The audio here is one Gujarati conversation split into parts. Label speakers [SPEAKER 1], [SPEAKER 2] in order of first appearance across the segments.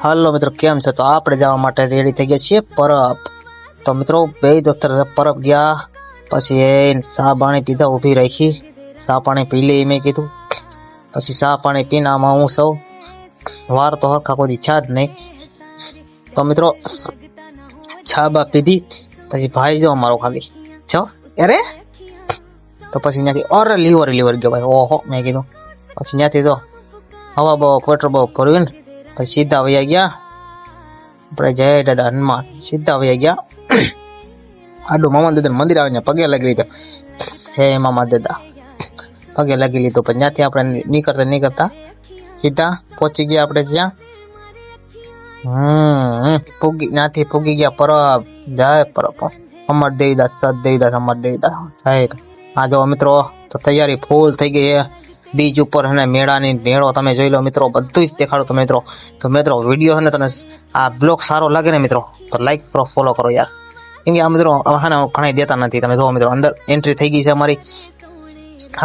[SPEAKER 1] હાલો મિત્રો, કેમ છે? તો આપણે જવા માટે રેડી થઈ ગયા છીએ પરબ. તો મિત્રો બે દોસ્તર પરબ ગયા, પછી એ ચા પાણી પીધા, ઊભી રાખી, ચા પાણી પી લે મેં કીધું. પછી ચા પાણી પીને આમાં હું સૌ વાર તો હરખા કોઈ ઈચ્છા જ નહીં. તો મિત્રો ચા બા પીધી, પછી ભાઈ જો અમારો ખાલી છો અરે, તો પછી ત્યાંથી અરે લીવર ગયો ભાઈ, ઓહો મેં કીધું. પછી ત્યાંથી તો હવા બહુ પેટ્રોલ બહુ ભર્યું ને, પછી સીધા વયા ગયા આપણે જય દાદા હનુમાન. સીધા વયા ગયા આડું મામા દાદા મંદિર આવીને પગે લાગી લીધો. હે મામા દાદા પગે લાગી લીધો. પછી ત્યાંથી આપણે નીકળતા સીધા પહોંચી ગયા આપણે જ્યાં ત્યાંથી પૂગી ગયા પરબ. જય પરબ, અમર દેવીદાસ, સત દેવીદાસ, અમર દેવીદાસ સાહેબ. આ જો મિત્રો તો તૈયારી ફૂલ થઈ ગઈ છે. બીજ ઉપર અને મેળો તમે જોઈ લો મિત્રો, બધું જ દેખાડો તમે મિત્રો. તો મિત્રો વિડીયો ને તમે આ બ્લોગ સારો લાગે ને મિત્રો તો લાઈક કરો, ફોલો કરો યાર. કેમ કે આ મિત્રો હા ઘણા દેતા નથી. તમે જો મિત્રો અંદર એન્ટ્રી થઈ ગઈ છે અમારી.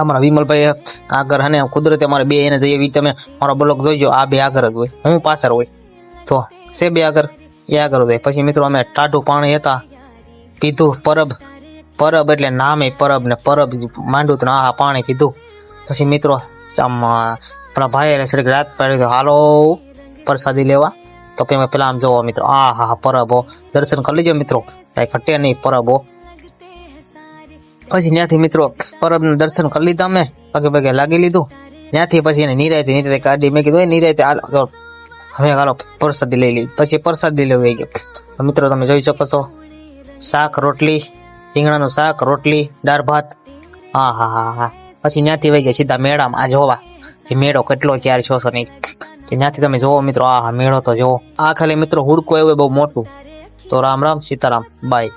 [SPEAKER 1] અમારા વિમલભાઈ આગળ અને કુદરતી અમારે બે એને જઈએ. તમે મારો બ્લોગ જોઈજો, આ બે આગળ જ હોય, હું પાછળ હોય. તો છે બે આગળ, એ આગળ હોય. પછી મિત્રો અમે ટાઢું પાણી હતા પીધું. પરબ એટલે નામે પરબ ને પરબ માંડું તો આ પાણી પીધું. પછી મિત્રો આમ પેલા ભાઈ રાત પાડી તો હાલો પ્રસાદી લેવા. તો પેલા આમ જોવો મિત્રો, આ હા પરબો દર્શન કરી લેજો મિત્રો, કઈ ખટે નહીં પરબો. પછી ત્યાંથી મિત્રો પરબનું દર્શન કરી લીધા અમે, પગે લાગી લીધું. ત્યાંથી પછી એને નિરાયતે કાઢી. મેં કીધું નિરાયતે હવે હાલો પ્રસાદી લઈ લીધી. પછી પ્રસાદી લેવા ગયો. મિત્રો તમે જોઈ શકો છો, શાક રોટલી, રીંગણાનું શાક રોટલી, દાળ ભાત. હા હા હા હા. પછી ત્યાંથી વહી ગયા સીધા મેળામાં. આ જોવા એ મેળો કેટલો ક્યાર છો નહીં કે ત્યાંથી તમે જોવો મિત્રો. આ મેળો તો જોવો. આ ખાલી મિત્રો હુડકો એવું બહુ મોટું. તો રામ રામ, સીતારામ, બાય.